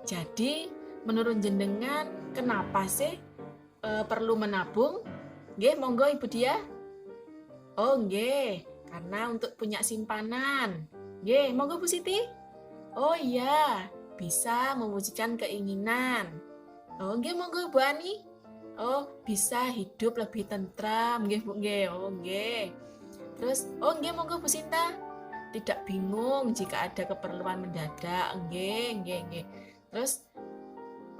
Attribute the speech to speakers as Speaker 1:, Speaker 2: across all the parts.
Speaker 1: Jadi menurut jenengan kenapa sih perlu menabung? Nggih, monggo Ibu Dia. Oh, nggih, karena untuk punya simpanan. Nggih, monggo Bu Siti. Oh iya, bisa mewujudkan keinginan. Oh, nggih, monggo Bu Ani. Oh, bisa hidup lebih tentram, nggih Bu nggih. Oh, nggih. Terus, oh nggih, monggo Bu Sinta. Tidak bingung jika ada keperluan mendadak, nggih, nggih, nggih. Terus,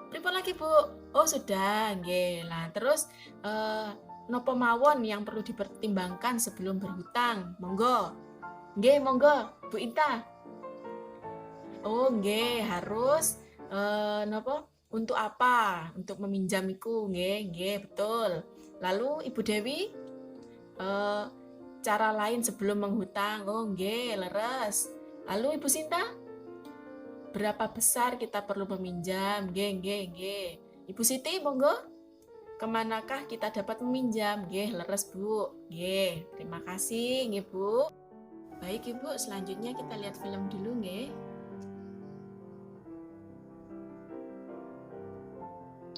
Speaker 1: pripun lagi Bu? Oh sudah, nggih. Lah terus nopo mawon yang perlu dipertimbangkan sebelum berhutang? Monggo. Nggih, monggo Bu Inta. Oh nggih, harus nopo? Untuk apa? Untuk meminjam iku, nggih, nggih, betul. Lalu Ibu Dewi, eh, cara lain sebelum menghutang? Oh nggih, leres. Lalu Ibu Sinta, berapa besar kita perlu meminjam? Nggih, nggih, nggih. Ibu Siti, monggo. Kemanakah kita dapat meminjam? Nggih, leres Bu. Nggih, terima kasih nggih Bu. Baik Ibu, selanjutnya kita lihat film dulu nggih.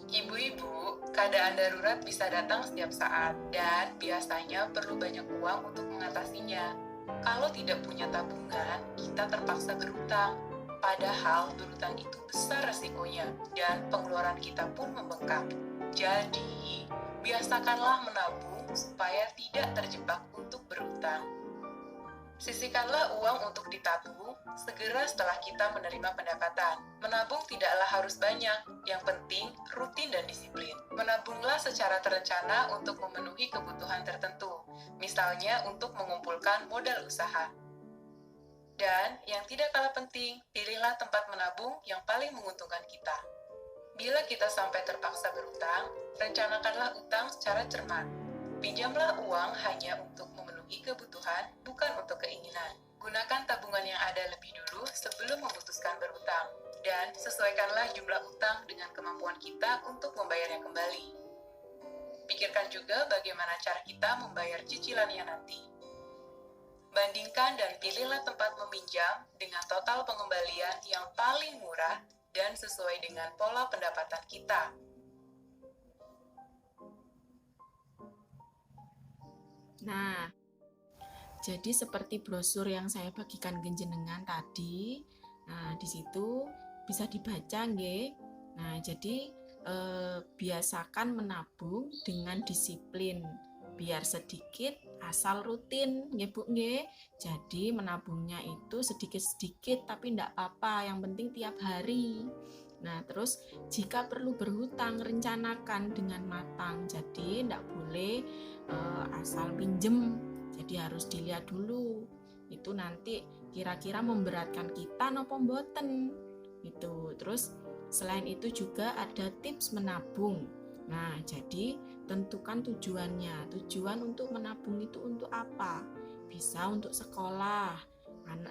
Speaker 2: Ibu-ibu, keadaan darurat bisa datang setiap saat dan biasanya perlu banyak uang untuk mengatasinya. Kalau tidak punya tabungan, kita terpaksa berutang. Padahal berutang itu besar resikonya dan pengeluaran kita pun membengkak. Jadi, biasakanlah menabung supaya tidak terjebak untuk berutang. Sisihkanlah uang untuk ditabung segera setelah kita menerima pendapatan. Menabung tidaklah harus banyak, yang penting rutin dan disiplin. Menabunglah secara terencana untuk memenuhi kebutuhan tertentu, misalnya untuk mengumpulkan modal usaha. Dan yang tidak kalah penting, pilihlah tempat menabung yang paling menguntungkan kita. Bila kita sampai terpaksa berutang, rencanakanlah utang secara cermat. Pinjamlah uang hanya untuk memenuhi kebutuhan, bukan untuk keinginan. Gunakan tabungan yang ada lebih dulu sebelum memutuskan berutang. Dan sesuaikanlah jumlah utang dengan kemampuan kita untuk membayarnya kembali. Pikirkan juga bagaimana cara kita membayar cicilannya nanti. Bandingkan dan pilihlah tempat meminjam dengan total pengembalian yang paling murah dan sesuai dengan pola pendapatan kita.
Speaker 1: Nah, jadi seperti brosur yang saya bagikan ke jenengan tadi. Nah, di situ bisa dibaca nggih. Nah, jadi biasakan menabung dengan disiplin. Biar sedikit asal rutin nggih Bu nggih. Jadi menabungnya itu sedikit-sedikit tapi enggak apa-apa, yang penting tiap hari. Nah, terus jika perlu berhutang rencanakan dengan matang. Jadi enggak boleh asal pinjem. Jadi harus dilihat dulu. Itu nanti kira-kira memberatkan kita nopo mboten. Itu. Terus selain itu juga ada tips menabung. Nah, jadi tentukan tujuannya. Tujuan untuk menabung itu untuk apa? Bisa untuk sekolah,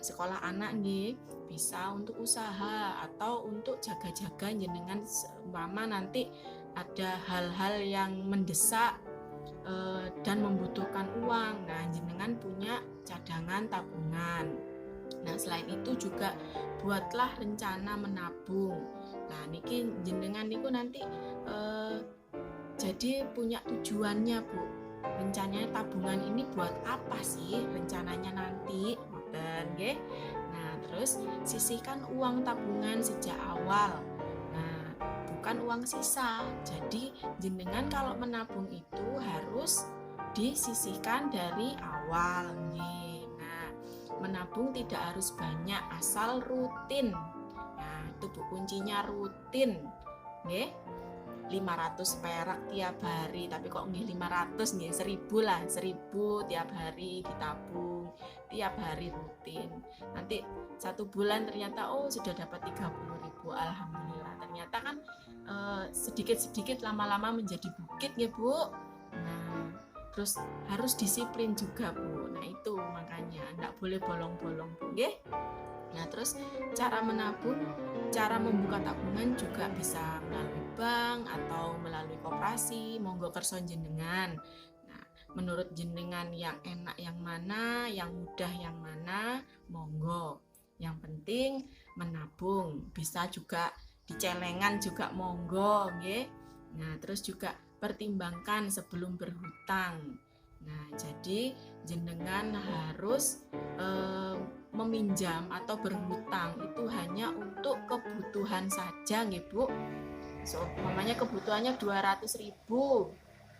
Speaker 1: sekolah anak nggih, bisa untuk usaha atau untuk jaga-jaga jenengan seumpama nanti ada hal-hal yang mendesak dan membutuhkan uang. Nah, jenengan punya cadangan tabungan. Nah, selain itu juga buatlah rencana menabung. Nah, niki jenengan niku nanti jadi punya tujuannya Bu. Rencananya tabungan ini buat apa sih rencananya nanti? Ngoten nggih. Nah, terus sisihkan uang tabungan sejak awal. Nah, bukan uang sisa. Jadi jenengan kalau menabung itu harus disisihkan dari awal nih. Nah, menabung tidak harus banyak, asal rutin. Nah, itu Bu kuncinya rutin. Nggih. 500 perak tiap hari, tapi kok nggih 500 nggih 1000 lah, 1000 tiap hari ditabung, tiap hari rutin. Nanti 1 bulan ternyata oh sudah dapat 30.000, alhamdulillah. Ternyata kan sedikit-sedikit lama-lama menjadi bukit ya Bu. Nah, terus harus disiplin juga Bu. Nah itu makanya enggak boleh bolong-bolong Bu nggih. Nah, terus cara menabung, cara membuka tabungan juga bisa melalui bank atau melalui koperasi, monggo kerso jenengan. Nah, menurut jenengan yang enak yang mana, yang mudah yang mana, monggo. Yang penting menabung. Bisa juga di celengan juga monggo nggih. Nah, terus juga pertimbangkan sebelum berhutang. Nah, jadi jenengan harus meminjam atau berhutang itu hanya untuk kebutuhan saja nggih Bu. So, mamanya kebutuhannya 200.000.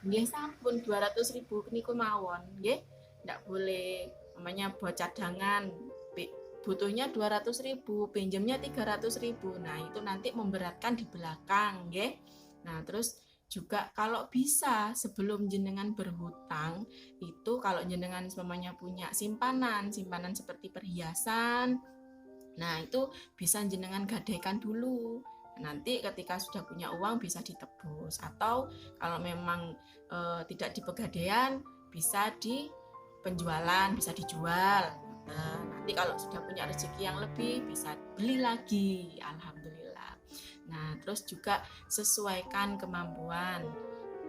Speaker 1: Nggih sampun 200.000 niku mawon nggih. Ndak boleh mamanya buat cadangan. Butuhnya 200.000, pinjamnya 300.000. Nah, itu nanti memberatkan di belakang nggih. Nah, terus juga kalau bisa sebelum jenengan berhutang itu kalau jenengan semuanya punya simpanan seperti perhiasan, nah itu bisa jenengan gadaikan dulu, nanti ketika sudah punya uang bisa ditebus, atau kalau memang tidak di pegadaian bisa di penjualan, bisa dijual. Nah, nanti kalau sudah punya rezeki yang lebih bisa beli lagi, alhamdulillah. Nah, terus juga sesuaikan kemampuan.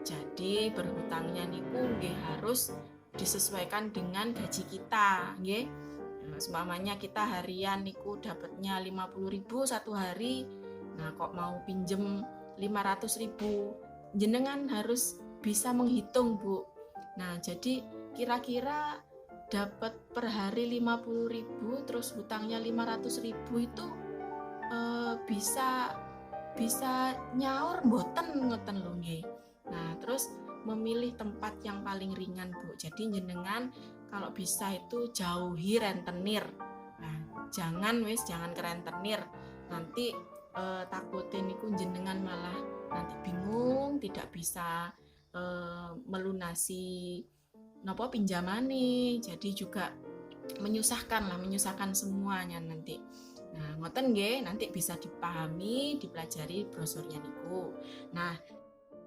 Speaker 1: Jadi berhutangnya niku nggih harus disesuaikan dengan gaji kita, nggih. Nah, seumpamanya kita harian niku dapatnya 50.000 satu hari. Nah, kok mau pinjem 500.000, jenengan harus bisa menghitung, Bu. Nah, jadi kira-kira dapat per hari 50.000 terus hutangnya 500.000 itu bisa nyaur mboten ngoten lho nggih. Nah, terus memilih tempat yang paling ringan, Bu. Jadi jenengan kalau bisa itu jauhi rentenir. Nah, jangan ke rentenir. Nanti takutin niku jenengan malah nanti bingung, tidak bisa melunasi napa pinjaman nih. Jadi juga menyusahkan semuanya nanti. Nah, ngoten nggih, nanti bisa dipahami, dipelajari brosurnya niku. Nah,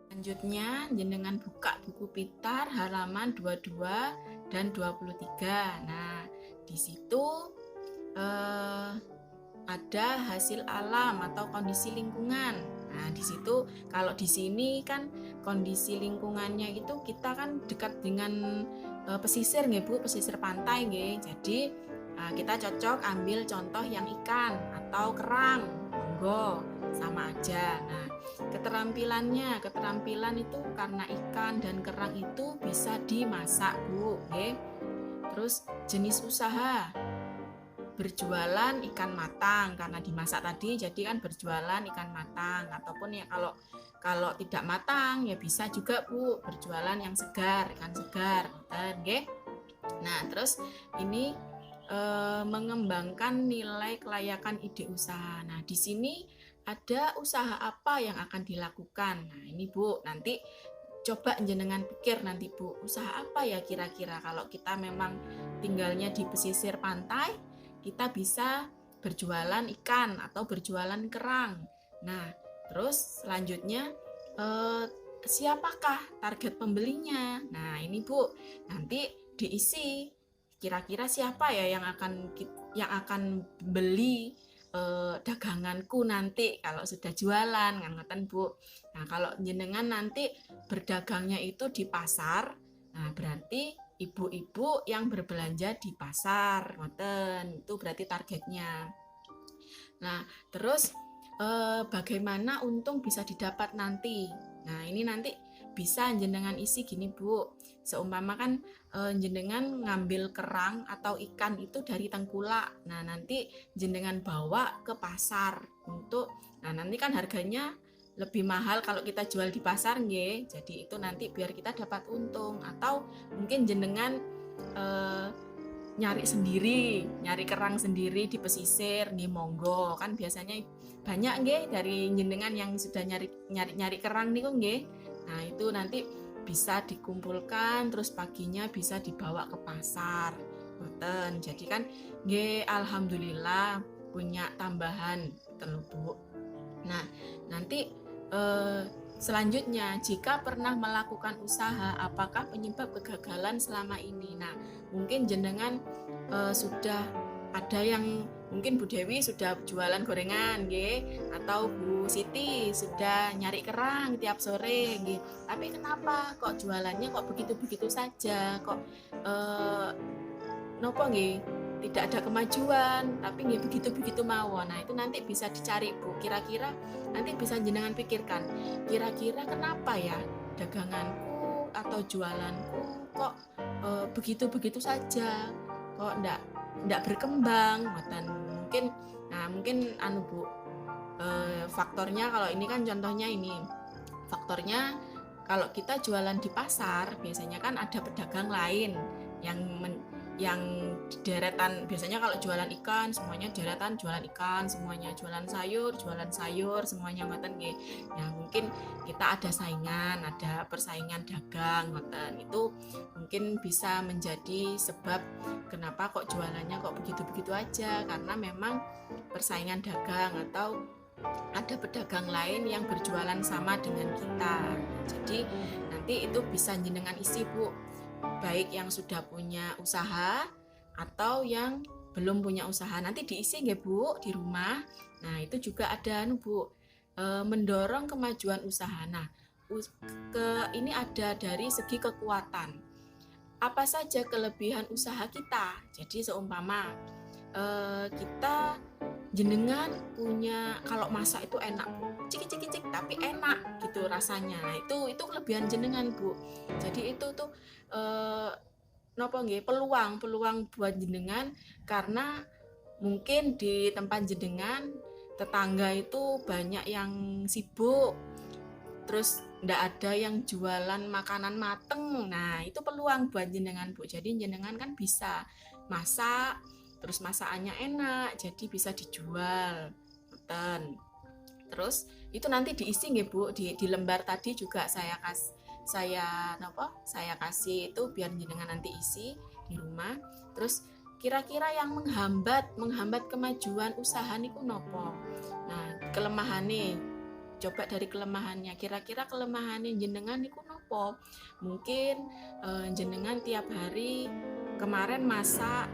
Speaker 1: selanjutnya jenengan buka buku pintar halaman 22 dan 23. Nah, di situ ada hasil alam atau kondisi lingkungan. Nah, di situ kalau di sini kan kondisi lingkungannya itu kita kan dekat dengan pesisir nggih Bu, pesisir pantai nggih. Jadi kita cocok ambil contoh yang ikan atau kerang, monggo sama aja. Nah, keterampilan itu karena ikan dan kerang itu bisa dimasak, Bu, nggih. Terus jenis usaha berjualan ikan matang, karena dimasak tadi jadi kan berjualan ikan matang, ataupun ya kalau tidak matang ya bisa juga Bu berjualan yang segar, ikan segar, nggih. Nah, terus ini mengembangkan nilai kelayakan ide usaha. Nah, di sini ada usaha apa yang akan dilakukan. Nah, ini Bu, nanti coba jenengan pikir nanti Bu, usaha apa ya kira-kira kalau kita memang tinggalnya di pesisir pantai, kita bisa berjualan ikan atau berjualan kerang. Nah, terus selanjutnya siapakah target pembelinya? Nah, ini Bu, nanti diisi kira-kira siapa ya yang akan beli daganganku nanti kalau sudah jualan, kan ngoten Bu. Nah, kalau jenengan nanti berdagangnya itu di pasar, nah berarti ibu-ibu yang berbelanja di pasar, ngoten. Itu berarti targetnya. Nah, terus bagaimana untung bisa didapat nanti? Nah, ini nanti bisa jenengan isi gini Bu, seumpama kan jenengan ngambil kerang atau ikan itu dari tengkulak, nah nanti jenengan bawa ke pasar nah nanti kan harganya lebih mahal kalau kita jual di pasar nggih, jadi itu nanti biar kita dapat untung. Atau mungkin jenengan nyari kerang sendiri di pesisir nggih, monggo, kan biasanya banyak nggih dari jenengan yang sudah nyari kerang niku nggih. Nah, itu nanti bisa dikumpulkan terus paginya bisa dibawa ke pasar. Ngoten. Jadi kan nggih alhamdulillah punya tambahan ten Bu. Nah, nanti selanjutnya jika pernah melakukan usaha, apakah penyebab kegagalan selama ini? Nah, mungkin jenengan sudah ada yang mungkin Bu Dewi sudah jualan gorengan nggih, atau Bu Siti sudah nyari kerang tiap sore nggih. Tapi kenapa kok jualannya kok begitu-begitu saja? Kok nopo nggih? tidak ada kemajuan, tapi nggih begitu-begitu mawon. Nah, itu nanti bisa dicari, Bu. Kira-kira nanti bisa jenengan pikirkan, kira-kira kenapa ya daganganku atau jualanku kok begitu-begitu saja, kok ndak berkembang, ngoten. Mungkin anu Bu, faktornya kalau ini kan contohnya ini, faktornya kalau kita jualan di pasar biasanya kan ada pedagang lain yang deretan. Biasanya kalau jualan ikan semuanya deretan jualan ikan, semuanya jualan sayur semuanya ngoten nggih. Ya mungkin kita ada saingan, ada persaingan dagang ngoten. Itu mungkin bisa menjadi sebab kenapa kok jualannya kok begitu-begitu aja, karena memang persaingan dagang atau ada pedagang lain yang berjualan sama dengan kita. Jadi nanti itu bisa jenengan isi, Bu, baik yang sudah punya usaha atau yang belum punya usaha, nanti diisi nggih Bu di rumah. Nah itu juga ada Bu, mendorong kemajuan usaha. Nah ini ada dari segi kekuatan, apa saja kelebihan usaha kita. Jadi seumpama kita jenengan punya, kalau masak itu enak, cik tapi enak gitu rasanya. Nah itu kelebihan jenengan Bu. Jadi itu tuh peluang buat jenengan, karena mungkin di tempat jenengan tetangga itu banyak yang sibuk, terus ndak ada yang jualan makanan mateng. Nah itu peluang buat jenengan Bu. Jadi jenengan kan bisa masak, terus masakannya enak, jadi bisa dijual. Terus itu nanti diisi nggih Bu, di lembar tadi juga saya kasih itu biar jenengan nanti isi di rumah. Terus kira-kira yang menghambat kemajuan usaha niku nopo. Nah kelemahannya, coba dari kelemahannya, kira-kira kelemahannya jenengan niku nopo. Mungkin jenengan tiap hari kemarin masak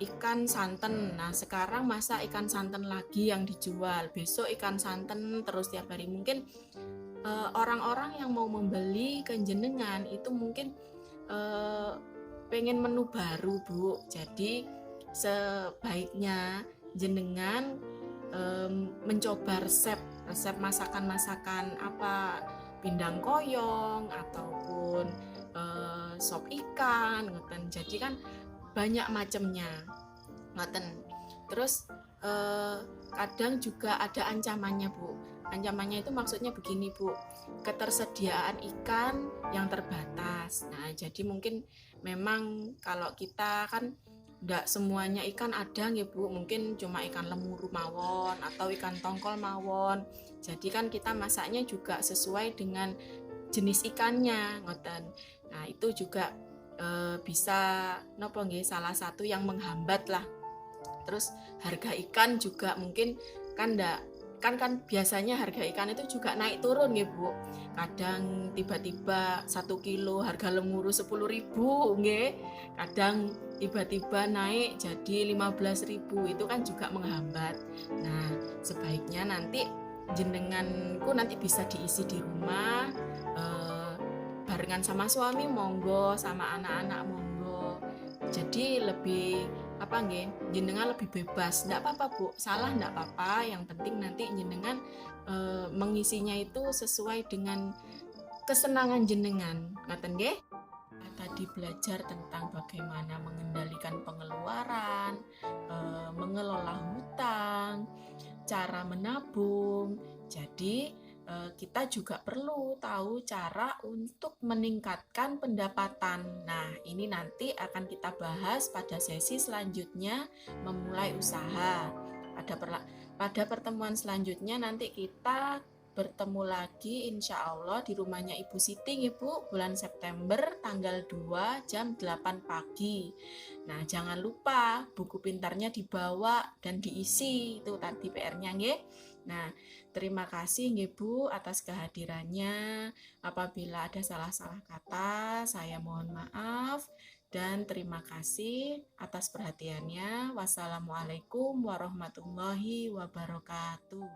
Speaker 1: ikan santen, nah sekarang masak ikan santen lagi yang dijual, besok ikan santen terus tiap hari. Mungkin orang-orang yang mau membeli ke jenengan itu mungkin pengen menu baru Bu. Jadi sebaiknya jenengan mencoba resep masakan apa, pindang koyong ataupun sop ikan ngoten. Jadi kan banyak macamnya ngoten. Terus kadang juga ada ancamannya Bu. Ancamannya itu maksudnya begini Bu, ketersediaan ikan yang terbatas. Nah jadi mungkin memang kalau kita kan enggak semuanya ikan ada nggih Bu, mungkin cuma ikan lemuru mawon atau ikan tongkol mawon. Jadi kan kita masaknya juga sesuai dengan jenis ikannya ngoten. Nah itu juga bisa salah satu yang menghambat lah. Terus harga ikan juga mungkin kan biasanya harga ikan itu juga naik turun ya Bu. Kadang tiba-tiba 1 kilo harga lemuru 10.000 nggih. Kadang tiba-tiba naik jadi 15.000, itu kan juga menghambat. Nah sebaiknya nanti jenenganku nanti bisa diisi di rumah, barengan sama suami monggo, sama anak-anak monggo. Jadi lebih jenengan lebih bebas, enggak apa-apa Bu, salah enggak apa-apa, yang penting nanti jenengan mengisinya itu sesuai dengan kesenangan jenengan. Ngaten nggih? Tadi belajar tentang bagaimana mengendalikan pengeluaran, mengelola hutang, cara menabung. Jadi kita juga perlu tahu cara untuk meningkatkan pendapatan. Nah, ini nanti akan kita bahas pada sesi selanjutnya, memulai usaha. Pada pertemuan selanjutnya nanti kita bertemu lagi insya Allah di rumahnya Ibu Siti Ibu, bulan September tanggal 2 jam 8 pagi. Nah, jangan lupa buku pintarnya dibawa dan diisi, itu tadi PR-nya nggih. Nah, terima kasih nggih Bu atas kehadirannya. Apabila ada salah-salah kata, saya mohon maaf dan terima kasih atas perhatiannya. Wassalamualaikum warahmatullahi wabarakatuh.